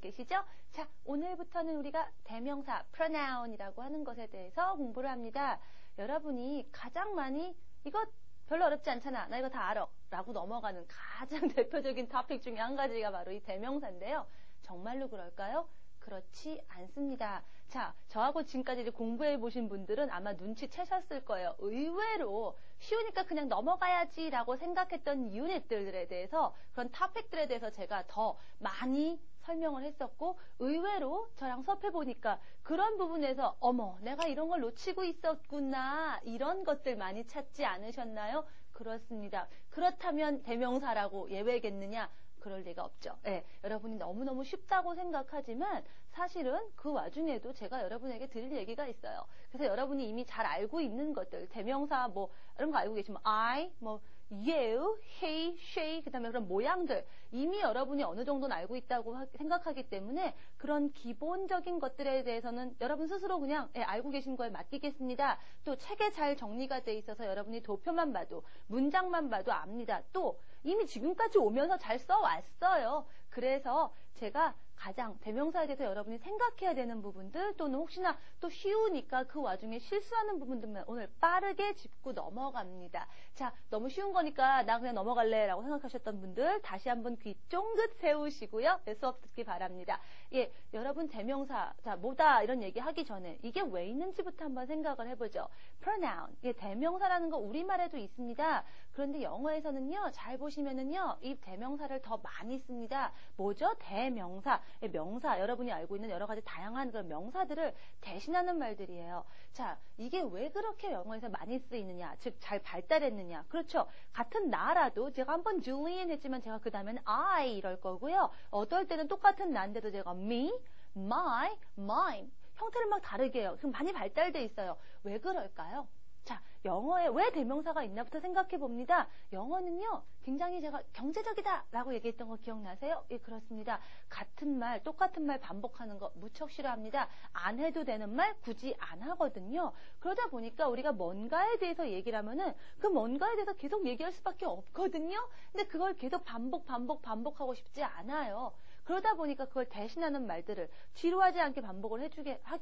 계시죠? 자, 오늘부터는 우리가 대명사 pronoun이라고 하는 것에 대해서 공부를 합니다. 여러분이 가장 많이 이거 별로 어렵지 않잖아. 나 이거 다 알아. 라고 넘어가는 가장 대표적인 토픽 중에 한 가지가 바로 이 대명사인데요. 정말로 그럴까요? 그렇지 않습니다. 자, 저하고 지금까지 공부해 보신 분들은 아마 눈치채셨을 거예요. 의외로 쉬우니까 그냥 넘어가야지 라고 생각했던 유닛들에 대해서 그런 토픽들에 대해서 제가 더 많이 설명을 했었고 의외로 저랑 수업해 보니까 그런 부분에서 어머 내가 이런 걸 놓치고 있었구나 이런 것들 많이 찾지 않으셨나요? 그렇습니다. 그렇다면 대명사라고 예외겠느냐? 그럴 리가 없죠. 네, 여러분이 너무너무 쉽다고 생각하지만 사실은 그 와중에도 제가 여러분에게 드릴 얘기가 있어요. 그래서 여러분이 이미 잘 알고 있는 것들, 대명사 뭐 이런 거 알고 계시면 I, 뭐 you, he, she, 그 다음에 그런 모양들 이미 여러분이 어느 정도는 알고 있다고 생각하기 때문에 그런 기본적인 것들에 대해서는 여러분 스스로 그냥 알고 계신 거에 맡기겠습니다. 또 책에 잘 정리가 돼 있어서 여러분이 도표만 봐도 문장만 봐도 압니다. 또 이미 지금까지 오면서 잘 써왔어요. 그래서 제가 가장 대명사에 대해서 여러분이 생각해야 되는 부분들 또는 혹시나 또 쉬우니까 그 와중에 실수하는 부분들만 오늘 빠르게 짚고 넘어갑니다. 자, 너무 쉬운 거니까 나 그냥 넘어갈래 라고 생각하셨던 분들 다시 한번 귀 쫑긋 세우시고요. 네, 수업 듣기 바랍니다. 예, 여러분 대명사, 자, 뭐다 이런 얘기 하기 전에 이게 왜 있는지부터 한번 생각을 해보죠. pronoun, 예, 대명사라는 거 우리말에도 있습니다. 그런데 영어에서는요, 잘 보시면은요, 이 대명사를 더 많이 씁니다. 뭐죠? 대명사. 명사, 여러분이 알고 있는 여러 가지 다양한 그런 명사들을 대신하는 말들이에요. 자, 이게 왜 그렇게 영어에서 많이 쓰이느냐, 즉 잘 발달했느냐. 그렇죠. 같은 나라도 제가 한번 Julian 했지만 제가 그 다음에는 I 이럴 거고요. 어떨 때는 똑같은 나인데도 제가 me, my, mine 형태를 막 다르게 해요. 그럼 많이 발달돼 있어요. 왜 그럴까요? 자, 영어에 왜 대명사가 있나부터 생각해 봅니다. 영어는요, 굉장히 제가 경제적이다 라고 얘기했던 거 기억나세요? 예, 그렇습니다. 같은 말, 똑같은 말 반복하는 거 무척 싫어합니다. 안 해도 되는 말 굳이 안 하거든요. 그러다 보니까 우리가 뭔가에 대해서 얘기를 하면은 그 뭔가에 대해서 계속 얘기할 수밖에 없거든요. 근데 그걸 계속 반복하고 싶지 않아요. 그러다 보니까 그걸 대신하는 말들을 지루하지 않게 반복을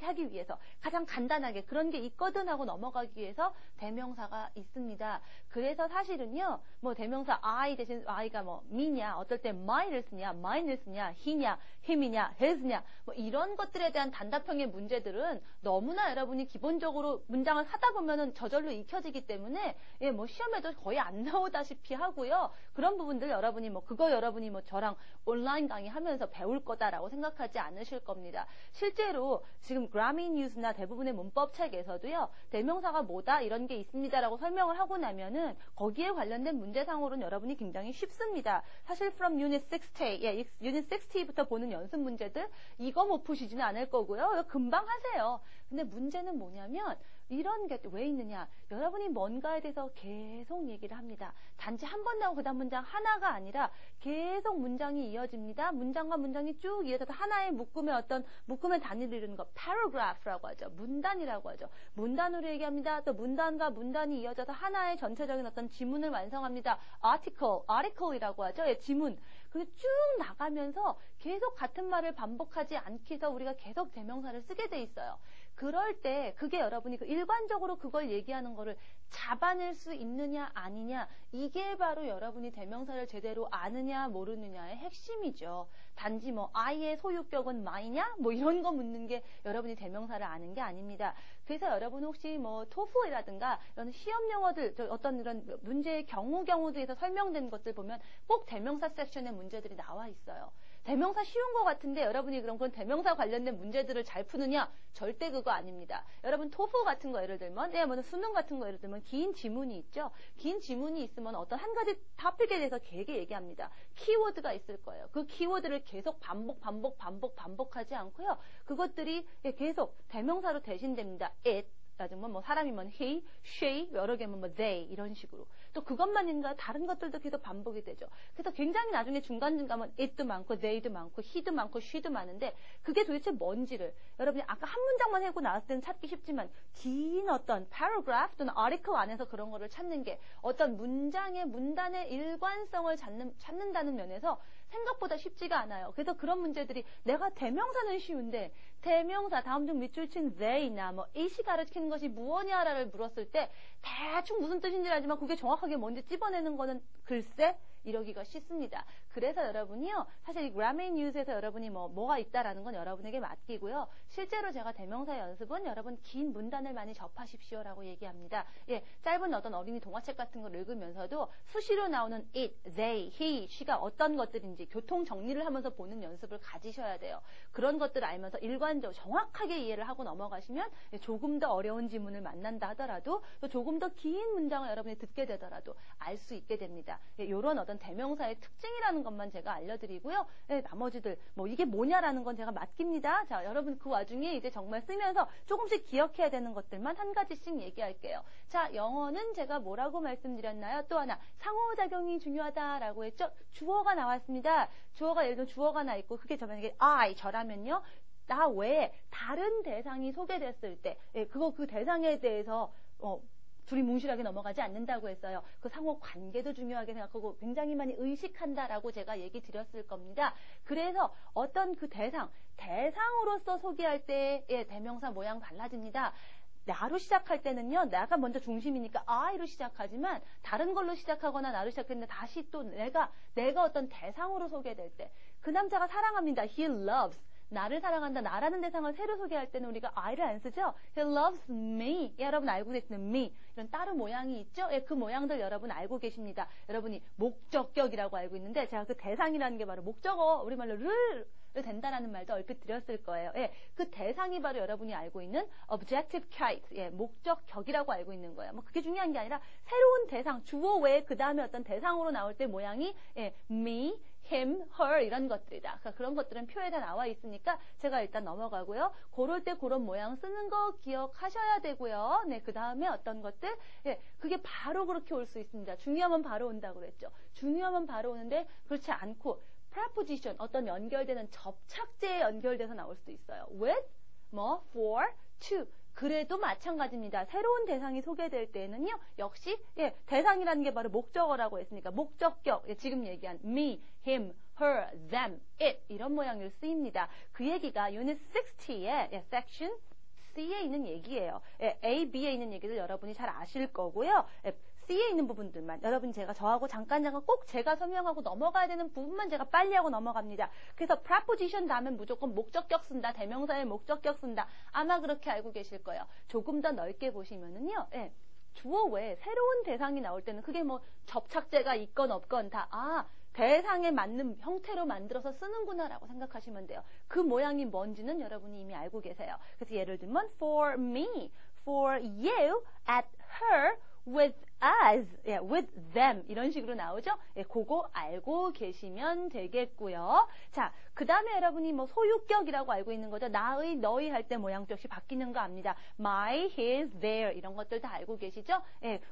하기 위해서 가장 간단하게 그런 게 있거든 하고 넘어가기 위해서 대명사가 있습니다. 그래서 사실은요, 뭐 대명사 I 대신 I가 뭐 me냐, 어떨 때 my를 쓰냐, mine을 쓰냐, he냐, him이냐, his냐, 뭐 이런 것들에 대한 단답형의 문제들은 너무나 여러분이 기본적으로 문장을 하다 보면은 저절로 익혀지기 때문에 예, 뭐 시험에도 거의 안 나오다시피 하고요. 그런 부분들 여러분이 뭐 그거 여러분이 뭐 저랑 온라인 강의하면서 배울 거다라고 생각하지 않으실 겁니다. 실제로 지금 그라미 뉴스나 대부분의 문법 책에서도요. 대명사가 뭐다 이런 게 있습니다라고 설명을 하고 나면은 거기에 관련된 문제상으로는 여러분이 굉장히 쉽습니다. 사실 from unit 60, 예, unit 60부터 보는 연습 문제들 이거 못 푸시지는 않을 거고요. 금방 하세요. 근데 문제는 뭐냐면 이런 게 왜 있느냐. 여러분이 뭔가에 대해서 계속 얘기를 합니다. 단지 한 번 나오고 그 다음 문장 하나가 아니라 계속 문장이 이어집니다. 문장과 문장이 쭉 이어져서 하나의 묶음의 단위를 이루는 거 paragraph라고 하죠. 문단이라고 하죠. 문단으로 얘기합니다. 또 문단과 문단이 이어져서 하나의 전체적인 어떤 지문을 완성합니다. article이라고 하죠. 예, 지문. 그게 쭉 나가면서 계속 같은 말을 반복하지 않기 위해서 우리가 계속 대명사를 쓰게 돼 있어요. 그럴 때 그게 여러분이 일관적으로 그걸 얘기하는 거를 잡아낼 수 있느냐 아니냐 이게 바로 여러분이 대명사를 제대로 아느냐 모르느냐의 핵심이죠. 단지 뭐 I의 소유격은 my냐 뭐 이런 거 묻는 게 여러분이 대명사를 아는 게 아닙니다. 그래서 여러분 혹시 뭐 토플이라든가 이런 시험 영어들 어떤 이런 문제의 경우들에서 설명된 것들 보면 꼭 대명사 섹션의 문제들이 나와 있어요. 대명사 쉬운 것 같은데 여러분이 그런 대명사 관련된 문제들을 잘 푸느냐? 절대 그거 아닙니다. 여러분 토플 같은 거 예를 들면 뭐 수능 같은 거 예를 들면 긴 지문이 있죠. 긴 지문이 있으면 어떤 한 가지 토픽에 대해서 길게 얘기합니다. 키워드가 있을 거예요. 그 키워드를 계속 반복하지 않고요. 그것들이 계속 대명사로 대신됩니다. it 라든가 뭐 사람이면 he, she, 여러 개면 뭐 they 이런 식으로 또 그것만인가 다른 것들도 계속 반복이 되죠. 그래서 굉장히 나중에 중간중간은 it도 많고 they도 많고 he도 많고 she도 많은데 그게 도대체 뭔지를 여러분이 아까 한 문장만 하고 나왔을 때는 찾기 쉽지만 긴 어떤 paragraph 또는 article 안에서 그런 거를 찾는 게 어떤 문장의 문단의 일관성을 찾는다는 면에서 생각보다 쉽지가 않아요. 그래서 그런 문제들이 내가 대명사는 쉬운데 대명사 다음 중 밑줄 친 they나 뭐 it이 가르치는 것이 무엇이냐를 물었을 때 대충 무슨 뜻인지 알지만 그게 정확하게 뭔지 찝어내는 거는 글쎄 이러기가 쉽습니다. 그래서 여러분이요, 사실 이 Grammarly News에서 여러분이 뭐가 있다라는 건 여러분에게 맡기고요. 실제로 제가 대명사 연습은 여러분 긴 문단을 많이 접하십시오라고 얘기합니다. 예, 짧은 어떤 어린이 동화책 같은 걸 읽으면서도 수시로 나오는 it, they, he, she가 어떤 것들인지 교통 정리를 하면서 보는 연습을 가지셔야 돼요. 그런 것들을 알면서 일관적으로 정확하게 이해를 하고 넘어가시면 조금 더 어려운 지문을 만난다 하더라도 또 조금 더 긴 문장을 여러분이 듣게 되더라도 알 수 있게 됩니다. 이런 어떤 대명사의 특징이라는 것만 제가 알려드리고요. 나머지들 이게 뭐냐라는 건 제가 맡깁니다. 자, 여러분 그 와중에 이제 정말 쓰면서 조금씩 기억해야 되는 것들만 한 가지씩 얘기할게요. 자, 영어는 제가 뭐라고 말씀드렸나요? 또 하나 상호작용이 중요하다라고 했죠. 주어가 나왔습니다. 주어가 예를 들어 주어가 나 있고 그게 만약에 I 저라면요. 나 외에 다른 대상이 소개됐을 때 그 대상에 대해서 둘이 뭉실하게 넘어가지 않는다고 했어요. 그 상호 관계도 중요하게 생각하고 굉장히 많이 의식한다라고 제가 얘기 드렸을 겁니다. 그래서 어떤 그 대상으로서 소개할 때의 대명사 모양 달라집니다. 나로 시작할 때는요, 나가 먼저 중심이니까 I로 시작하지만 다른 걸로 시작하거나 나로 시작했는데 다시 또 내가 어떤 대상으로 소개될 때 그 남자가 사랑합니다. He loves. 나를 사랑한다. 나라는 대상을 새로 소개할 때는 우리가 I를 안 쓰죠. He loves me. 여러분 알고 계시는 me. 이런 따로 모양이 있죠. 그 모양들 여러분 알고 계십니다. 여러분이 목적격이라고 알고 있는데 제가 그 대상이라는 게 바로 목적어, 우리말로 를 된다라는 말도 얼핏 드렸을 거예요. 그 대상이 바로 여러분이 알고 있는 objective case, 목적격이라고 알고 있는 거예요. 그게 중요한 게 아니라 새로운 대상, 주어 외에 그 다음에 어떤 대상으로 나올 때 모양이 me, him, her 이런 것들이다. 그러니까 그런 것들은 표에 다 나와 있으니까 제가 일단 넘어가고요. 그럴 때 그런 모양 쓰는 거 기억하셔야 되고요. 그 다음에 어떤 것들, 그게 바로 그렇게 올 수 있습니다. 중요하면 바로 온다고 그랬죠. 중요하면 바로 오는데 그렇지 않고 preposition, 어떤 연결되는 접착제에 연결돼서 나올 수도 있어요. with, for, to. 그래도 마찬가지입니다. 새로운 대상이 소개될 때는요, 역시, 대상이라는 게 바로 목적어라고 했으니까, 목적격, 지금 얘기한 me, him, her, them, it, 이런 모양으로 쓰입니다. 그 얘기가 Unit 60의 Section C에 있는 얘기예요. A, B에 있는 얘기를 여러분이 잘 아실 거고요. C에 있는 부분들만 여러분 제가 저하고 잠깐 꼭 제가 설명하고 넘어가야 되는 부분만 제가 빨리 하고 넘어갑니다. 그래서 preposition 다음에 무조건 목적격 쓴다. 대명사의 목적격 쓴다. 아마 그렇게 알고 계실 거예요. 조금 더 넓게 보시면은요. 주어 외에 새로운 대상이 나올 때는 그게 접착제가 있건 없건 다 대상에 맞는 형태로 만들어서 쓰는구나라고 생각하시면 돼요. 그 모양이 뭔지는 여러분이 이미 알고 계세요. 그래서 예를 들면 for me, for you, at her, with us, with them 이런 식으로 나오죠. 그거 알고 계시면 되겠고요. 자, 그 다음에 여러분이 소유격이라고 알고 있는 거죠. 나의, 너의 할 때 모양도 역시 바뀌는 거 압니다. my, his, their 이런 것들 다 알고 계시죠?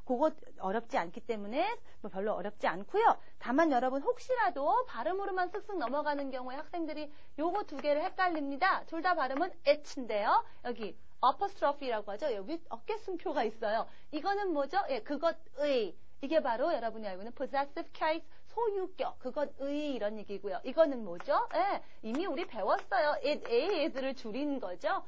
그거 어렵지 않기 때문에 별로 어렵지 않고요. 다만 여러분 혹시라도 발음으로만 쓱쓱 넘어가는 경우에 학생들이 요거 두 개를 헷갈립니다. 둘 다 발음은 it인데요. 여기 apostrophe라고 하죠. 여기 어깨순표가 있어요. 이거는 뭐죠? 그것의. 이게 바로 여러분이 알고 있는 possessive case, 소유격, 그것의 이런 얘기고요. 이거는 뭐죠? 이미 우리 배웠어요. it is를 줄인 거죠.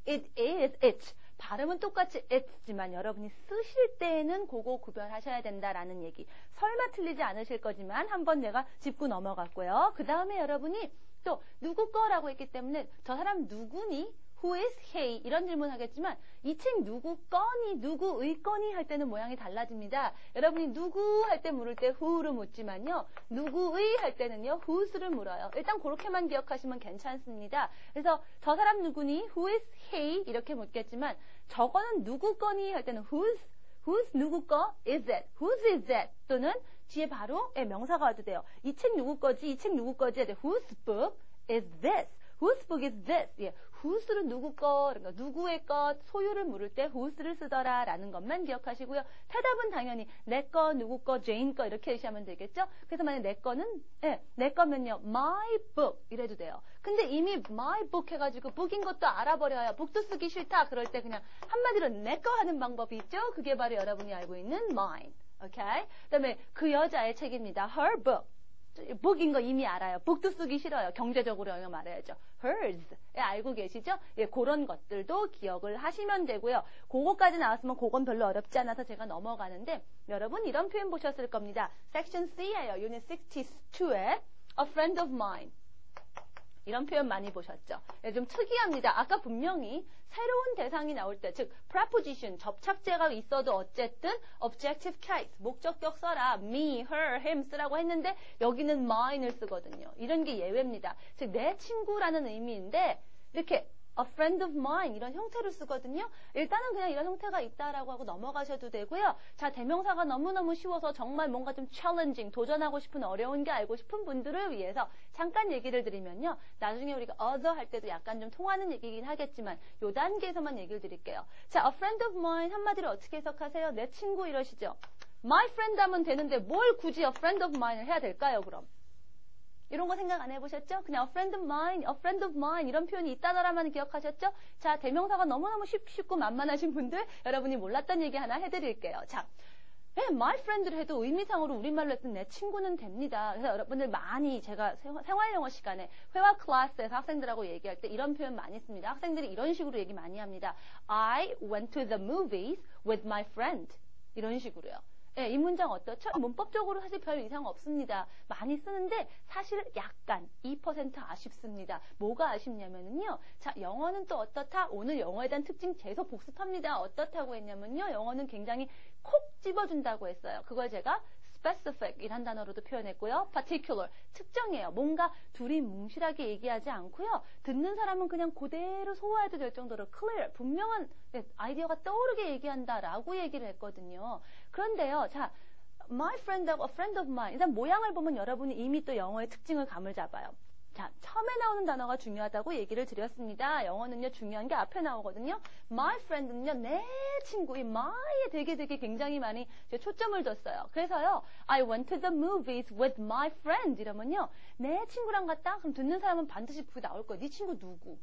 it is it. 발음은 똑같이 it지만 여러분이 쓰실 때에는 그거 구별하셔야 된다라는 얘기. 설마 틀리지 않으실 거지만 한번 내가 짚고 넘어갔고요. 그 다음에 여러분이 또 누구 거라고 했기 때문에 저 사람 누구니? Who is he? 이런 질문 하겠지만 이 책 누구 거니? 누구의 거니? 할 때는 모양이 달라집니다. 여러분이 누구 할 때 물을 때 who를 묻지만요. 누구의 할 때는요. whose를 물어요. 일단 그렇게만 기억하시면 괜찮습니다. 그래서 저 사람 누구니? Who is he? 이렇게 묻겠지만 저거는 누구 거니? 할 때는 whose 누구 거? is it? whose is that? 또는 뒤에 바로 명사가 와도 돼요. 이 책 누구 거지? 이 책 누구 거지? whose book is this? Whose book is this? whose는 누구 거, 그러니까 누구의 것, 소유를 물을 때 whose를 쓰더라 라는 것만 기억하시고요. 대답은 당연히 내 거, 누구 거, Jane 거 이렇게 하시면 되겠죠? 그래서 만약 내 거는, 내 거면요. my book 이래도 돼요. 근데 이미 my book 해가지고 book인 것도 알아버려야 book도 쓰기 싫다. 그럴 때 그냥 한마디로 내 거 하는 방법이 있죠? 그게 바로 여러분이 알고 있는 mine. 오케이? 그 다음에 그 여자의 책입니다. her book. book인 거 이미 알아요. book도 쓰기 싫어요. 경제적으로 영어 말해야죠. hers. 예, 알고 계시죠? 예, 그런 것들도 기억을 하시면 되고요. 그거까지 나왔으면 그건 별로 어렵지 않아서 제가 넘어가는데 여러분 이런 표현 보셨을 겁니다. 섹션 C예요. 유닛 62에 a friend of mine. 이런 표현 많이 보셨죠? 네, 좀 특이합니다. 아까 분명히 새로운 대상이 나올 때, 즉 preposition, 접착제가 있어도 어쨌든 objective case, 목적격 써라. me, her, him 쓰라고 했는데 여기는 mine을 쓰거든요. 이런 게 예외입니다. 즉 내 친구라는 의미인데 이렇게 a friend of mine 이런 형태로 쓰거든요. 일단은 그냥 이런 형태가 있다라고 하고 넘어가셔도 되고요. 자, 대명사가 너무너무 쉬워서 정말 뭔가 좀 challenging, 도전하고 싶은 어려운 게 알고 싶은 분들을 위해서 잠깐 얘기를 드리면요. 나중에 우리가 other 할 때도 약간 좀 통하는 얘기긴 하겠지만 요 단계에서만 얘기를 드릴게요. 자, a friend of mine 한마디로 어떻게 해석하세요? 내 친구 이러시죠. my friend 하면 되는데 뭘 굳이 a friend of mine을 해야 될까요, 그럼? 이런 거 생각 안 해보셨죠? 그냥 a friend of mine 이런 표현이 있다더라만 기억하셨죠? 자, 대명사가 너무너무 쉽고 만만하신 분들 여러분이 몰랐던 얘기 하나 해드릴게요. 자, 네, my friend를 해도 의미상으로 우리말로 했던 내 친구는 됩니다. 그래서 여러분들 많이 제가 생활영어 시간에 회화 클래스에서 학생들하고 얘기할 때 이런 표현 많이 씁니다. 학생들이 이런 식으로 얘기 많이 합니다. I went to the movies with my friend. 이런 식으로요. 네, 이 문장 어떻죠? 문법적으로 사실 별 이상 없습니다. 많이 쓰는데 사실 약간 2% 아쉽습니다. 뭐가 아쉽냐면요. 자, 영어는 또 어떻다? 오늘 영어에 대한 특징 계속 복습합니다. 어떻다고 했냐면요. 영어는 굉장히 콕 집어준다고 했어요. 그걸 제가 specific 이란 단어로도 표현했고요. particular, 특정이에요. 뭔가 둘이 뭉실하게 얘기하지 않고요. 듣는 사람은 그냥 그대로 소화해도 될 정도로 clear, 분명한 아이디어가 떠오르게 얘기한다라고 얘기를 했거든요. 그런데요. 자, my friend하고 a friend of mine 일단 모양을 보면 여러분이 이미 또 영어의 특징을 감을 잡아요. 자, 처음에 나오는 단어가 중요하다고 얘기를 드렸습니다. 영어는요, 중요한 게 앞에 나오거든요. My friend는요, 내 친구, 이 my에 되게 굉장히 많이 초점을 뒀어요. 그래서요, I went to the movies with my friend 이러면요, 내 친구랑 갔다? 그럼 듣는 사람은 반드시 그게 나올 거예요. 네 친구 누구?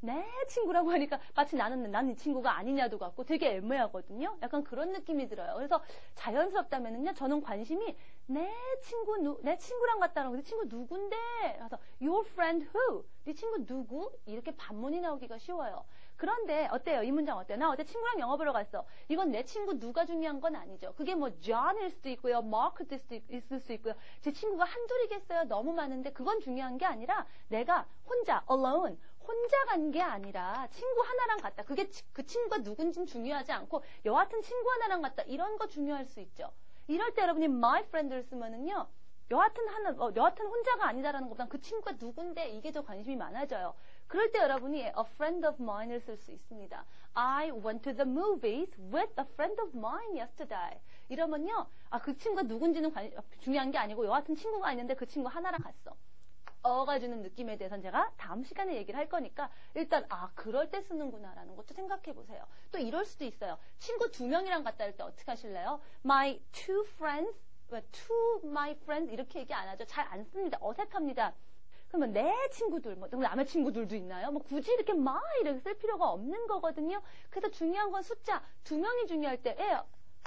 내 친구라고 하니까 마치 난 네 친구가 아니냐도 같고 되게 애매하거든요. 약간 그런 느낌이 들어요. 그래서 자연스럽다면은요, 저는 관심이 내 친구랑 같다는 거, 네 친구 누군데? 그래서 your friend who? 네 친구 누구? 이렇게 반문이 나오기가 쉬워요. 그런데 어때요? 이 문장 어때요? 나 어제 친구랑 영화 보러 갔어. 이건 내 친구 누가 중요한 건 아니죠. 그게 뭐 John일 수도 있고요. Mark일 수도 있을 수 있고요. 제 친구가 한둘이겠어요. 너무 많은데 그건 중요한 게 아니라 내가 혼자 alone 혼자 간 게 아니라 친구 하나랑 갔다. 그게 그 친구가 누군지는 중요하지 않고 여하튼 친구 하나랑 갔다. 이런 거 중요할 수 있죠. 이럴 때 여러분이 my friend를 쓰면은요. 여하튼 혼자가 아니다라는 것보단 그 친구가 누군데 이게 더 관심이 많아져요. 그럴 때 여러분이 a friend of mine을 쓸 수 있습니다. I went to the movies with a friend of mine yesterday. 이러면요. 그 친구가 누군지는 중요한 게 아니고 여하튼 친구가 있는데 그 친구 하나랑 갔어. 어가 주는 느낌에 대해서는 제가 다음 시간에 얘기를 할 거니까 일단 그럴 때 쓰는구나라는 것도 생각해 보세요. 또 이럴 수도 있어요. 친구 2명이랑 갔다 할 때 어떻게 하실래요? My two friends, to my friends 이렇게 얘기 안 하죠. 잘 안 씁니다. 어색합니다. 그러면 내 친구들, 남의 친구들도 있나요? 굳이 이렇게 my 이렇게 쓸 필요가 없는 거거든요. 그래서 중요한 건 숫자 2명이 중요할 때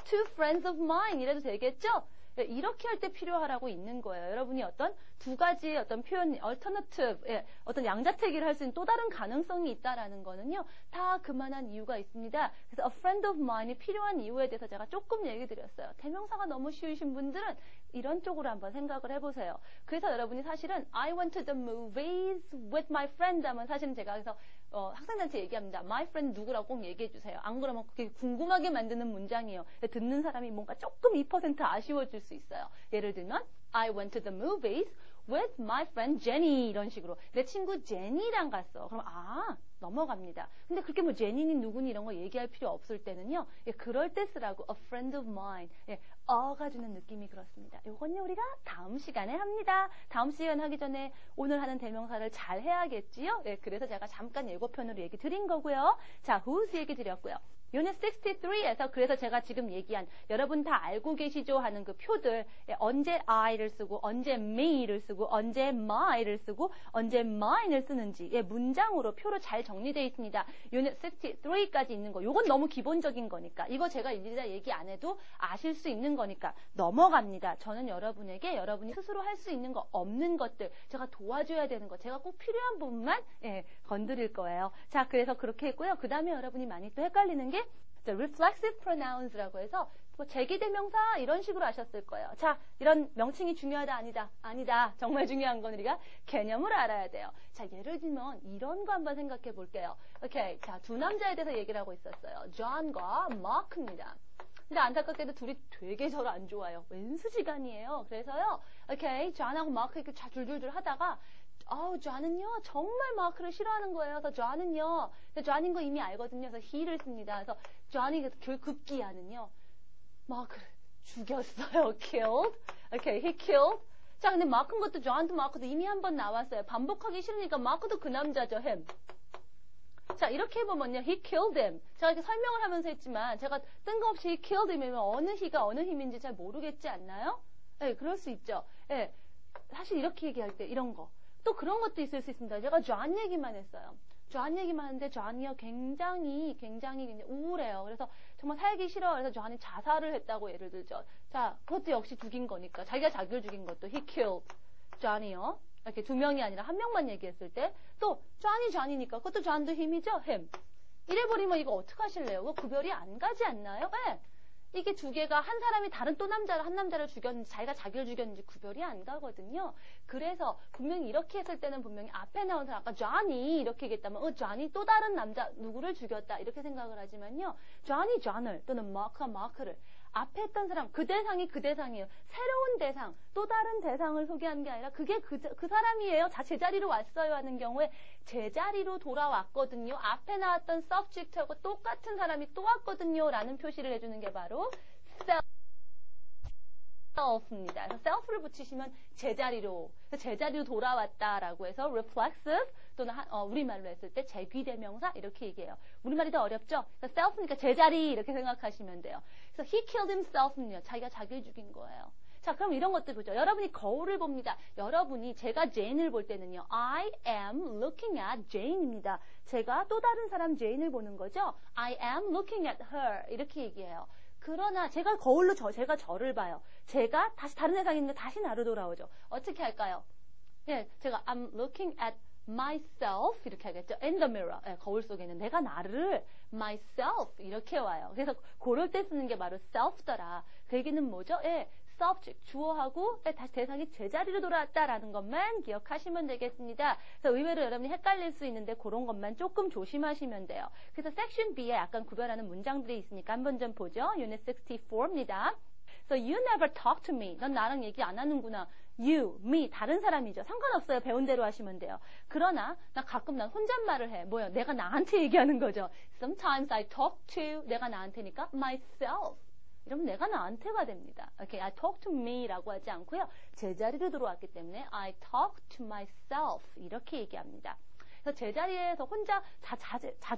two friends of mine 이래도 되겠죠? 이렇게 할 때 필요하라고 있는 거예요. 여러분이 어떤 두 가지의 어떤 표현, alternative, 어떤 양자택일을 할 수 있는 또 다른 가능성이 있다라는 거는요, 다 그만한 이유가 있습니다. 그래서 a friend of mine이 필요한 이유에 대해서 제가 조금 얘기 드렸어요. 대명사가 너무 쉬우신 분들은 이런 쪽으로 한번 생각을 해보세요. 그래서 여러분이 사실은 I went to the movies with my friend 하면 사실은 제가 그래서 학생들한테 얘기합니다. My friend 누구라고 꼭 얘기해 주세요. 안 그러면 그게 궁금하게 만드는 문장이에요. 듣는 사람이 뭔가 조금 2% 아쉬워질 수 있어요. 예를 들면 I went to the movies with my friend Jenny 이런 식으로 내 친구 제니랑 갔어. 그럼 넘어갑니다. 근데 그렇게 제니니 누구니 이런 거 얘기할 필요 없을 때는요. 그럴 때 쓰라고 a friend of mine. 어가 주는 느낌이 그렇습니다. 요건요 우리가 다음 시간에 합니다. 다음 시간 하기 전에 오늘 하는 대명사를 잘 해야겠지요. 그래서 제가 잠깐 예고편으로 얘기 드린 거고요. 자, whose 얘기 드렸고요. 유닛 63에서 그래서 제가 지금 얘기한 여러분 다 알고 계시죠 하는 그 표들 언제 I를 쓰고 언제 me를 쓰고 언제 my를 쓰고 언제 mine을 쓰는지 문장으로 표로 잘 정리되어 있습니다. Unit 63까지 있는 거. 요건 너무 기본적인 거니까. 이거 제가 일일이 얘기 안 해도 아실 수 있는 거니까 넘어갑니다. 저는 여러분에게 여러분이 스스로 할 수 있는 거, 없는 것들, 제가 도와줘야 되는 거, 제가 꼭 필요한 부분만 건드릴 거예요. 자, 그래서 그렇게 했고요. 그 다음에 여러분이 많이 또 헷갈리는 게 reflexive pronouns라고 해서 뭐 제기대명사 이런 식으로 하셨을 거예요. 자, 이런 명칭이 중요하다 아니다. 아니다. 정말 중요한 건 우리가 개념을 알아야 돼요. 자, 예를 들면 이런 거 한번 생각해 볼게요. 오케이. 자, 두 남자에 대해서 얘기를 하고 있었어요. 존과 마크입니다. 근데 안타깝게도 둘이 되게 서로 안 좋아요. 웬수지간이에요. 그래서요. 오케이. 존하고 마크 이렇게 줄줄줄 하다가 존은요, 정말 마크를 싫어하는 거예요. 그래서 존은요, 존인 거 이미 알거든요. 그래서 he를 씁니다. 그래서 존이 급기야는요, 마크를 죽였어요. killed. 오케이, he killed. 자, 근데 마크인 것도 존도 마크도 이미 한 번 나왔어요. 반복하기 싫으니까 마크도 그 남자죠, him. 자, 이렇게 해보면요, he killed him. 제가 이렇게 설명을 하면서 했지만, 제가 뜬금없이 he killed him이면 어느 he가 어느 힘인지 잘 모르겠지 않나요? 네, 그럴 수 있죠. 네, 사실 이렇게 얘기할 때 이런 거. 또 그런 것도 있을 수 있습니다. 제가 존 얘기만 했어요. 존 얘기만 하는데 존이요 굉장히 우울해요. 그래서 정말 살기 싫어. 그래서 존이 자살을 했다고 예를 들죠. 자, 그것도 역시 죽인 거니까. 자기가 자기를 죽인 것도 he killed 존이요. 이렇게 두 명이 아니라 한 명만 얘기했을 때 또 존이니까 그것도 존도 힘이죠. him. 이래버리면 이거 어떡하실래요? 그거 구별이 안 가지 않나요? 네. 이게 두 개가 한 사람이 다른 또 남자를 한 남자를 죽였는지 자기가 자기를 죽였는지 구별이 안 가거든요. 그래서 분명히 이렇게 했을 때는 분명히 앞에 나온 사람 아까 존이 이렇게 얘기했다면 존이 또 다른 남자 누구를 죽였다 이렇게 생각을 하지만요. 존이 존을 또는 마크가 마크를 앞에 했던 사람 그 대상이 그 대상이에요. 새로운 대상 또 다른 대상을 소개한 게 아니라 그게 그 사람이에요. 제자리로 왔어요 하는 경우에 제자리로 돌아왔거든요. 앞에 나왔던 subject하고 똑같은 사람이 또 왔거든요 라는 표시를 해주는 게 바로 self입니다. 그래서 self를 붙이시면 제자리로 돌아왔다라고 해서 reflexive 또는 우리말로 했을 때 제귀대명사 이렇게 얘기해요. 우리말이 더 어렵죠? 그러니까 self니까 제자리 이렇게 생각하시면 돼요. 그래서 he killed himself는요. 자기가 자기를 죽인 거예요. 자, 그럼 이런 것들 보죠. 여러분이 거울을 봅니다. 여러분이 제가 제인을 볼 때는요. I am looking at Jane입니다. 제가 또 다른 사람 제인을 보는 거죠. I am looking at her 이렇게 얘기해요. 그러나 제가 거울로 제가 저를 봐요. 제가 다시 다른 세상에 있는데 다시 나로 돌아오죠. 어떻게 할까요? 예, 제가 I'm looking at myself 이렇게 하겠죠. In the mirror. 예, 거울 속에는 내가 나를 myself 이렇게 와요. 그래서 그럴 때 쓰는 게 바로 self더라. 그 얘기는 뭐죠? 예, subject 주어하고 다시 대상이 제자리로 돌아왔다라는 것만 기억하시면 되겠습니다. 그래서 의외로 여러분이 헷갈릴 수 있는데 그런 것만 조금 조심하시면 돼요. 그래서 섹션 B에 약간 구별하는 문장들이 있으니까 한번 좀 보죠. Unit 64입니다. So you never talk to me. 넌 나랑 얘기 안 하는구나. You, me, 다른 사람이죠. 상관없어요. 배운 대로 하시면 돼요. 그러나 난 혼잣말을 해. 뭐요? 내가 나한테 얘기하는 거죠. Sometimes I talk to 내가 나한테니까 myself. 이러면 내가 나한테가 됩니다. Okay, I talk to me라고 하지 않고요. 제자리로 들어왔기 때문에 I talk to myself 이렇게 얘기합니다. 그래서 제자리에서 혼자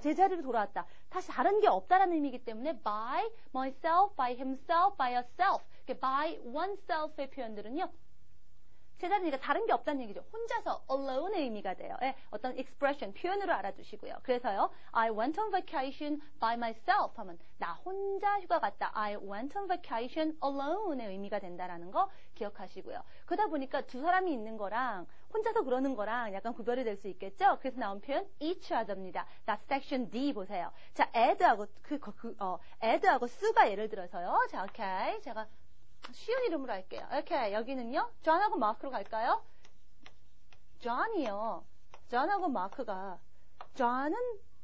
제자리로 돌아왔다. 다시 다른 게 없다라는 의미이기 때문에 by myself, by himself, by herself, by oneself의 표현들은요. 제자리니까 다른 게 없다는 얘기죠. 혼자서 alone의 의미가 돼요. 예, 어떤 expression, 표현으로 알아두시고요. 그래서요. I went on vacation by myself 하면 나 혼자 휴가 갔다. I went on vacation alone의 의미가 된다라는 거 기억하시고요. 그러다 보니까 두 사람이 있는 거랑 혼자서 그러는 거랑 약간 구별이 될 수 있겠죠? 그래서 나온 표현 each other입니다. That's section D 보세요. 자, add하고 add하고 수가 예를 들어서요. 자, 오케이. 제가 쉬운 이름으로 할게요. 이렇게 여기는요. 존하고 마크로 갈까요? 존이요. 존하고 마크가 존은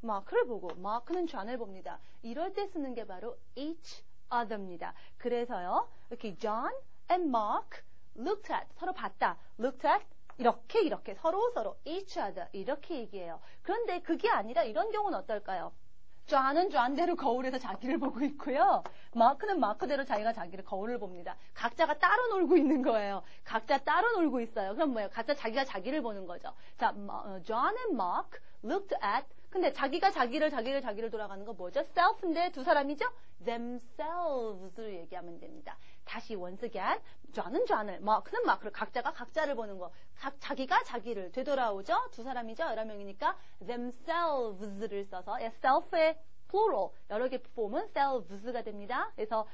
마크를 보고 마크는 존을 봅니다. 이럴 때 쓰는 게 바로 each other입니다. 그래서요. 이렇게 John and Mark looked at 서로 봤다. looked at 이렇게 서로 each other 이렇게 얘기해요. 그런데 그게 아니라 이런 경우는 어떨까요? 존은 존대로 거울에서 자기를 보고 있고요. 마크는 마크대로 자기가 자기를 거울을 봅니다. 각자가 따로 놀고 있는 거예요. 각자 따로 놀고 있어요. 그럼 뭐예요? 각자 자기가 자기를 보는 거죠. 자, John and Mark looked at 근데 자기가 자기를 돌아가는 거 뭐죠? self인데 두 사람이죠? themselves를 얘기하면 됩니다. 다시 once again. John은 John을, Mark는 Mark를, 각자가 각자를 보는 거. 자기가 자기를 되돌아오죠. 두 사람이죠. 여러 명이니까 themselves를 써서 self의 plural, 여러 개 폼은 selves가 됩니다. 그래서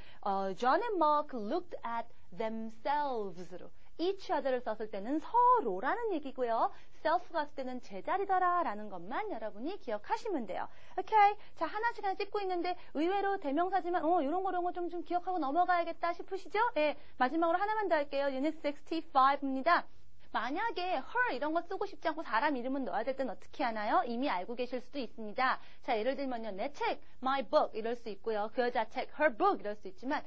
John and Mark looked at themselves로 each other를 썼을 때는 서로라는 얘기고요. self가 쓸 때는 제자리더라 라는 것만 여러분이 기억하시면 돼요. 오케이. 자, 하나씩 찍고 있는데 의외로 대명사지만 이런 거 좀 기억하고 넘어가야겠다 싶으시죠? 예, 마지막으로 하나만 더 할게요. Unit 65입니다. 만약에 her 이런 거 쓰고 싶지 않고 사람 이름은 넣어야 될 땐 어떻게 하나요? 이미 알고 계실 수도 있습니다. 자, 예를 들면요. 내 책, my book 이럴 수 있고요. 그 여자 책, her book 이럴 수 있지만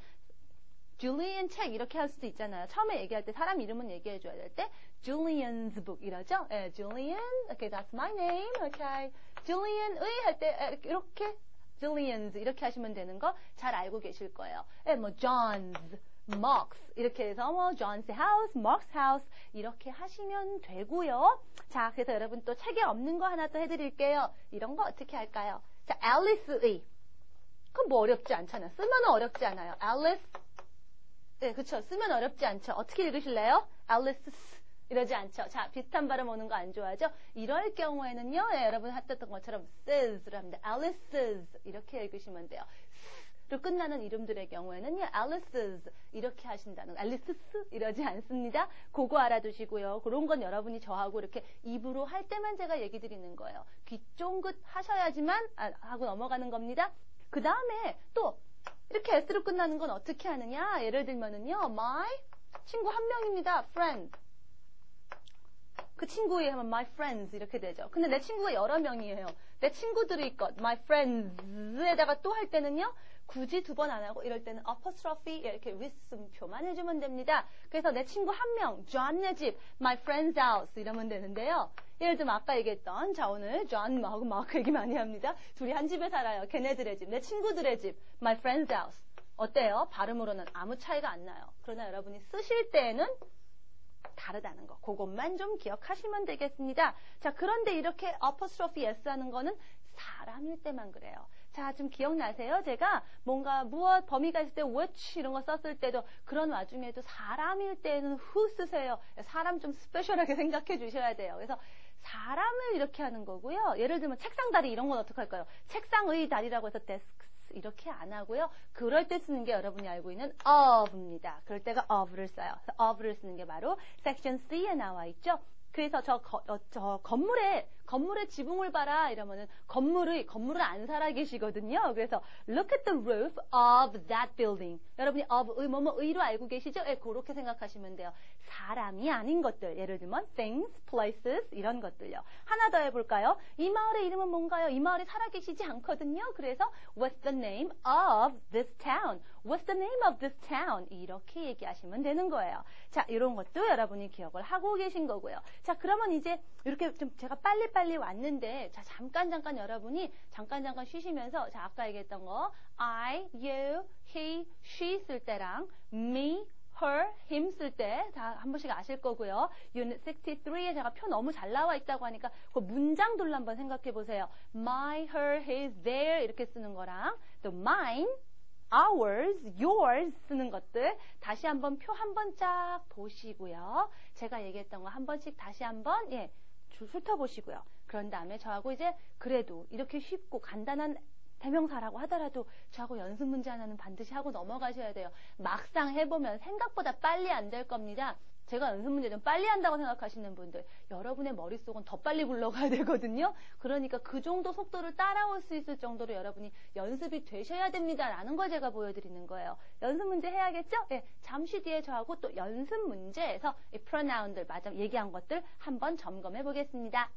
Julian 책 이렇게 할 수도 있잖아요. 처음에 얘기할 때 사람 이름은 얘기해줘야 될 때 Julian's book 이러죠. 예, Julian, okay, that's my name, okay. Julian의 할 때 이렇게 Julian's 이렇게 하시면 되는 거 잘 알고 계실 거예요. 예, 뭐 John's, Mark's 이렇게 해서 뭐 John's house, Mark's house 이렇게 하시면 되고요. 자, 그래서 여러분 또 책에 없는 거 하나 또 해드릴게요. 이런 거 어떻게 할까요? 자, Alice의 그건 뭐 어렵지 않잖아요. 쓰면 어렵지 않아요. Alice 네, 그쵸. 쓰면 어렵지 않죠. 어떻게 읽으실래요? Alice 이러지 않죠. 자, 비슷한 발음 오는 거 안 좋아하죠? 이럴 경우에는요, 예, 여러분 했던 것처럼 ses를 합니다. Alice's 이렇게 읽으시면 돼요. 로 끝나는 이름들의 경우에는요, Alice's 이렇게 하신다는, Alice's 이러지 않습니다. 그거 알아두시고요. 그런 건 여러분이 저하고 이렇게 입으로 할 때만 제가 얘기 드리는 거예요. 귀 쫑긋 하셔야지만 하고 넘어가는 겁니다. 그 다음에 또 이렇게 S로 끝나는 건 어떻게 하느냐? 예를 들면은요, my 친구 한 명입니다. friend. 그 친구에 하면 my friends 이렇게 되죠. 근데 내 친구가 여러 명이에요. 내 친구들의 것, my friends에다가 또 할 때는요, 굳이 두 번 안 하고 이럴 때는 apostrophe 이렇게 윗음표만 해주면 됩니다. 그래서 내 친구 한 명, John의 집, my friend's house 이러면 되는데요. 예를 들면 아까 얘기했던 자 오늘 John하고 마크 얘기 많이 합니다. 둘이 한 집에 살아요. 걔네들의 집, 내 친구들의 집, my friend's house. 어때요? 발음으로는 아무 차이가 안 나요. 그러나 여러분이 쓰실 때에는 다르다는 거. 그것만 좀 기억하시면 되겠습니다. 자, 그런데 이렇게 apostrophe s 하는 거는 사람일 때만 그래요. 자, 좀 기억나세요? 제가 뭔가 무엇 범위가 있을 때 which 이런 거 썼을 때도 그런 와중에도 사람일 때는 who 쓰세요. 사람 좀 스페셜하게 생각해 주셔야 돼요. 그래서 사람을 이렇게 하는 거고요. 예를 들면 책상 다리 이런 건 어떻게 할까요? 책상의 다리라고 해서 desks 이렇게 안 하고요. 그럴 때 쓰는 게 여러분이 알고 있는 of입니다. 그럴 때가 of를 써요. of를 쓰는 게 바로 section C에 나와 있죠. 그래서 저 건물의 지붕을 봐라 이러면은 건물을 안 살아 계시거든요. 그래서 look at the roof of that building. 여러분이 of의 뭐뭐의로 알고 계시죠? 예, 그렇게 생각하시면 돼요. 사람이 아닌 것들. 예를 들면 things, places 이런 것들요. 하나 더 해볼까요? 이 마을의 이름은 뭔가요? 이 마을에 살아 계시지 않거든요. 그래서 what's the name of this town? What's the name of this town? 이렇게 얘기하시면 되는 거예요. 자, 이런 것도 여러분이 기억을 하고 계신 거고요. 자, 그러면 이제 이렇게 좀 제가 빨리 왔는데, 자, 잠깐 여러분이 잠깐 쉬시면서, 자, 아까 얘기했던 거, I, you, he, she 쓸 때랑, me, her, him 쓸 때 다 한 번씩 아실 거고요. Unit 63에 제가 표 너무 잘 나와 있다고 하니까 그 문장들로 한번 생각해 보세요. My, her, his, their 이렇게 쓰는 거랑, 또 mine, ours, yours 쓰는 것들 다시 한번 표 한 번 쫙 보시고요. 제가 얘기했던 거 한 번씩 다시 한번 훑어보시고요. 그런 다음에 저하고 이제 그래도 이렇게 쉽고 간단한 대명사라고 하더라도 저하고 연습 문제 하나는 반드시 하고 넘어가셔야 돼요. 막상 해보면 생각보다 빨리 안 될 겁니다. 제가 연습 문제 좀 빨리 한다고 생각하시는 분들, 여러분의 머릿속은 더 빨리 굴러가야 되거든요. 그러니까 그 정도 속도를 따라올 수 있을 정도로 여러분이 연습이 되셔야 됩니다라는 걸 제가 보여드리는 거예요. 연습 문제 해야겠죠? 네, 잠시 뒤에 저하고 또 연습 문제에서 이 pronoun들, 얘기한 것들 한번 점검해 보겠습니다.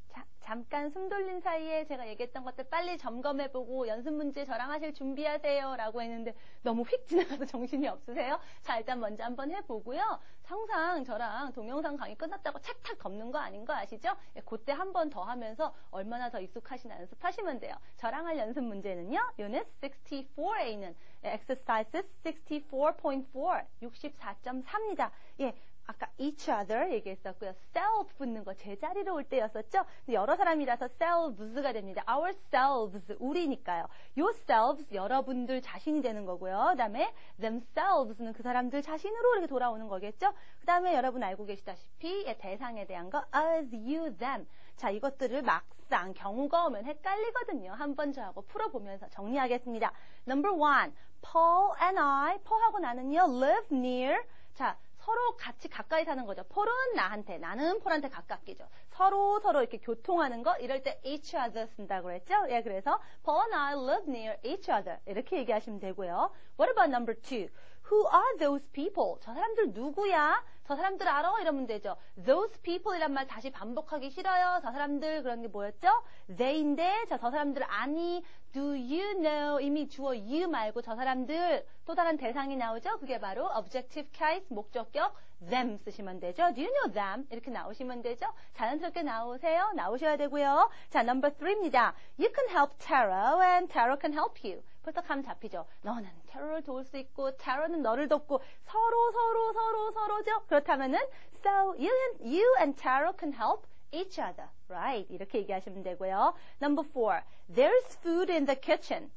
자, 잠깐 숨 돌린 사이에 제가 얘기했던 것들 빨리 점검해보고 연습 문제 저랑 하실 준비하세요 라고 했는데 너무 휙 지나가서 정신이 없으세요? 자, 일단 먼저 한번 해보고요. 항상 저랑 동영상 강의 끝났다고 책탁 덮는 거 아닌 거 아시죠? 그때 한 번 더 하면서 얼마나 더 익숙하시나 연습하시면 돼요. 저랑 할 연습 문제는요. Unit 64에 있는 Exercises 64.4 64.4입니다. 예, 아까 each other 얘기했었고요. self 붙는 거 제자리로 올 때였었죠. 여러 사람이라서 selves가 됩니다. ourselves, 우리니까요. yourselves, 여러분들 자신이 되는 거고요. 그 다음에 themselves는 그 사람들 자신으로 이렇게 돌아오는 거겠죠. 그 다음에 여러분 알고 계시다시피 대상에 대한 거 us, you, them. 자, 이것들을 막상 경우가 오면 헷갈리거든요. 한번 저하고 풀어보면서 정리하겠습니다. Number 1, Paul and I, Paul하고 나는요, live near. 자, 서로 같이 가까이 사는 거죠. 폴은 나한테, 나는 폴한테 가깝게죠. 서로 이렇게 교통하는 거, 이럴 때 each other 쓴다고 그랬죠? 예, 그래서 Paul and I live near each other. 이렇게 얘기하시면 되고요. What about number 2? Who are those people? 저 사람들 누구야? 저 사람들 알아? 이러면 되죠. Those people 이란 말 다시 반복하기 싫어요. 저 사람들 그런 게 뭐였죠? they인데, 자, 저 사람들 아니, do you know, 이미 주어 you 말고 저 사람들 또 다른 대상이 나오죠? 그게 바로 objective case, 목적격 them 쓰시면 되죠. Do you know them? 이렇게 나오시면 되죠. 자연스럽게 나오셔야 되고요. 자, number 3입니다. You can help Taro and Taro can help you. 벌써 감 잡히죠. 너는 테러를 도울 수 있고 테러는 너를 돕고 서로죠. 그렇다면은 so you and Taro can help each other. Right. 이렇게 얘기하시면 되고요. Number 4. There's food in the kitchen.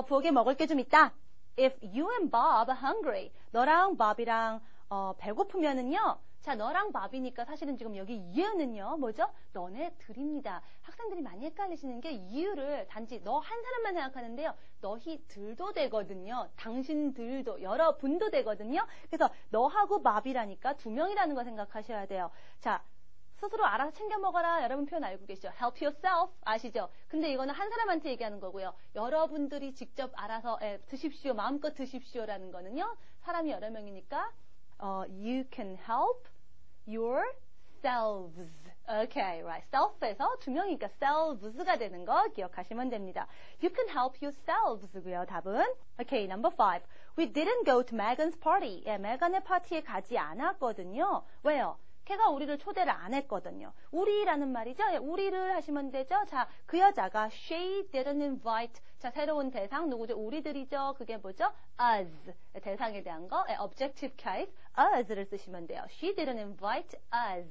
부엌에 먹을 게 좀 있다. If you and Bob are hungry. 너랑 Bob이랑 배고프면은요. 자, 너랑 밥이니까 사실은 지금 여기 you는요, 뭐죠? 너네들입니다. 학생들이 많이 헷갈리시는 게 you를 단지 너 한 사람만 생각하는데요. 너희들도 되거든요. 당신들도, 여러분도 되거든요. 그래서 너하고 밥이라니까 두 명이라는 거 생각하셔야 돼요. 자, 스스로 알아서 챙겨 먹어라. 여러분 표현 알고 계시죠? Help yourself. 아시죠? 근데 이거는 한 사람한테 얘기하는 거고요. 여러분들이 직접 알아서 드십시오. 마음껏 드십시오라는 거는요. 사람이 여러 명이니까 you can help yourselves. Okay, right. self에서 두 명이니까 selves가 되는 거 기억하시면 됩니다. You can help yourselves고요. 답은 Okay, number 5. We didn't go to Megan's party. 예, 메간의 파티에 가지 않았거든요. 왜요? 걔가 우리를 초대를 안 했거든요. 우리라는 말이죠. 예, 우리를 하시면 되죠. 자, 그 여자가 she didn't invite. 자, 새로운 대상 누구죠? 우리들이죠. 그게 뭐죠? us. 대상에 대한 거. 예, objective case. us를 쓰시면 돼요. She didn't invite us.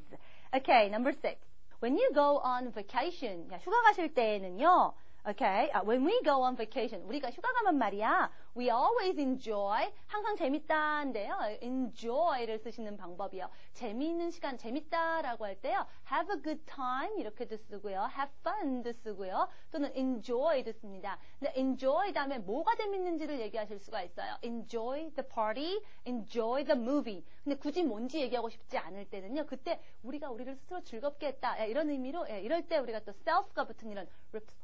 Okay, number 6. When you go on vacation. 야, 휴가 가실 때에는요. Okay, when we go on vacation, 우리가 휴가 가면 말이야, we always enjoy, 항상 재밌다인데요, enjoy를 쓰시는 방법이요. 재미있는 시간, 재밌다라고 할 때요, have a good time 이렇게도 쓰고요, have fun도 쓰고요, 또는 enjoy도 씁니다. 근데 enjoy 다음에 뭐가 재밌는지를 얘기하실 수가 있어요. enjoy the party, enjoy the movie. 근데 굳이 뭔지 얘기하고 싶지 않을 때는요, 그때 우리가 우리를 스스로 즐겁게 했다, 이런 의미로, 이럴 때 우리가 또 self가 붙은 이런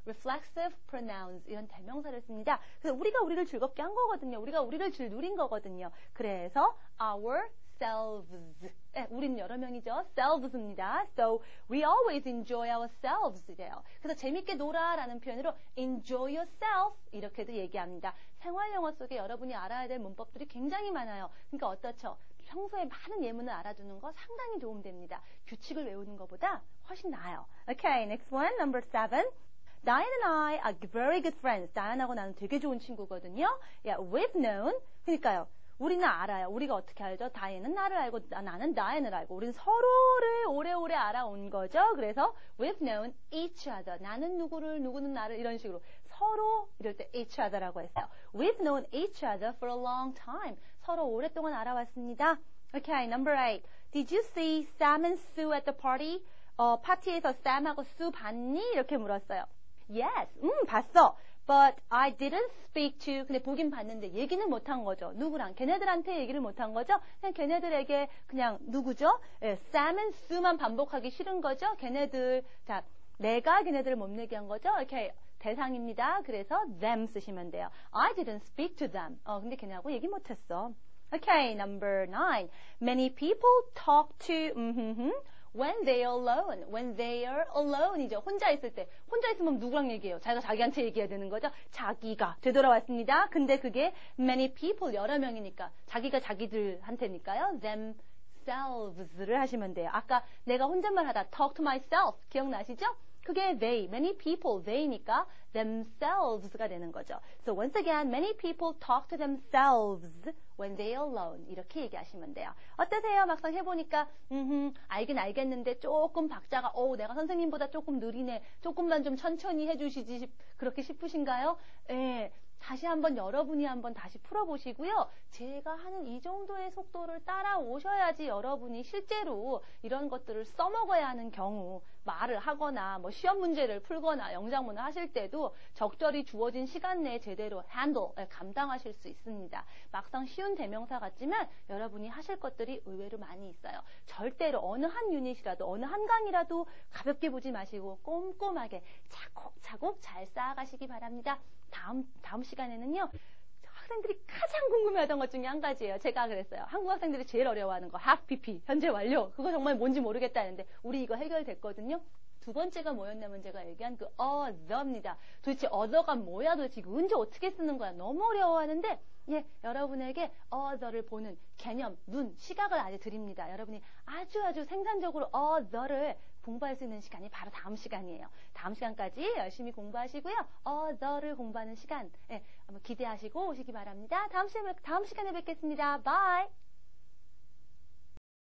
reflexive pronouns 이런 대명사를 씁니다. 그래서 우리가 우리를 즐겁게 한 거거든요. 우리가 우리를 질 누린 거거든요. 그래서 ourselves. 우린 여러 명이죠. selves입니다. So we always enjoy ourselves 이래요. 그래서 재밌게 놀아라는 표현으로 enjoy yourself 이렇게도 얘기합니다. 생활 영어 속에 여러분이 알아야 될 문법들이 굉장히 많아요. 그러니까 어떻죠? 평소에 많은 예문을 알아두는 거 상당히 도움됩니다. 규칙을 외우는 것보다 훨씬 나아요. Okay, next one, number 7. Diane and I are very good friends. 다이안하고 나는 되게 좋은 친구거든요. Yeah, we've known. 그러니까요. 우리는 알아요. 우리가 어떻게 알죠? 다이앤은 나를 알고 나는 다이앤을 알고 우리는 서로를 오래오래 알아온 거죠. 그래서 we've known each other. 나는 누구를 누구는 나를 이런 식으로 서로 이럴 때 each other라고 했어요. We've known each other for a long time. 서로 오랫동안 알아왔습니다. Okay, number 8. Did you see Sam and Sue at the party? 파티에서 Sam하고 Sue 봤니? 이렇게 물었어요. Yes, 봤어. But I didn't speak to, 근데 보긴 봤는데 얘기는 못한 거죠. 누구랑? 걔네들한테 얘기를 못한 거죠. 그냥 걔네들에게 그냥 누구죠? 예, Sam and Sue만 반복하기 싫은 거죠. 걔네들, 자, 내가 걔네들을 못 내게 한 거죠. 이렇게 대상입니다. 그래서 them 쓰시면 돼요. I didn't speak to them. 근데 걔네하고 얘기 못했어. Okay, number 9. Many people talk to, when they are alone. When they are alone이죠. 혼자 있을 때. 혼자 있으면 누구랑 얘기해요? 자기가 자기한테 얘기해야 되는 거죠. 자기가 되돌아왔습니다. 근데 그게 many people, 여러 명이니까. 자기가 자기들한테니까요. themselves를 하시면 돼요. 아까 내가 혼잣말 하다 talk to myself 기억나시죠? 그게 they, many people, they니까 themselves가 되는 거죠. So once again, many people talk to themselves when they're alone. 이렇게 얘기하시면 돼요. 어떠세요? 막상 해보니까 알긴 알겠는데 조금 박자가 내가 선생님보다 조금 느리네. 조금만 좀 천천히 해주시지 그렇게 싶으신가요? 예. 다시 한번 여러분이 한번 다시 풀어보시고요. 제가 하는 이 정도의 속도를 따라오셔야지 여러분이 실제로 이런 것들을 써먹어야 하는 경우 말을 하거나 뭐 시험 문제를 풀거나 영작문을 하실 때도 적절히 주어진 시간 내에 제대로 감당하실 수 있습니다. 막상 쉬운 대명사 같지만 여러분이 하실 것들이 의외로 많이 있어요. 절대로 어느 한 유닛이라도 어느 한 강이라도 가볍게 보지 마시고 꼼꼼하게 차곡차곡 잘 쌓아가시기 바랍니다. 다음 시간에는요. 학생들이 가장 궁금해하던 것 중에 한 가지예요. 제가 그랬어요. 한국 학생들이 제일 어려워하는 거 have PP 현재 완료. 그거 정말 뭔지 모르겠다는데 우리 이거 해결됐거든요. 두 번째가 뭐였냐면 제가 얘기한 그 other입니다. 도대체 other가 뭐야? 도대체 이거 언제 어떻게 쓰는 거야? 너무 어려워하는데 여러분에게 other를 보는 개념, 눈, 시각을 아주 드립니다. 여러분이 아주 생산적으로 other를 공부할 수 있는 시간이 바로 다음 시간이에요. 다음 시간까지 열심히 공부하시고요. other를 공부하는 시간 한번 기대하시고 오시기 바랍니다. 다음 시간에 뵙겠습니다. Bye!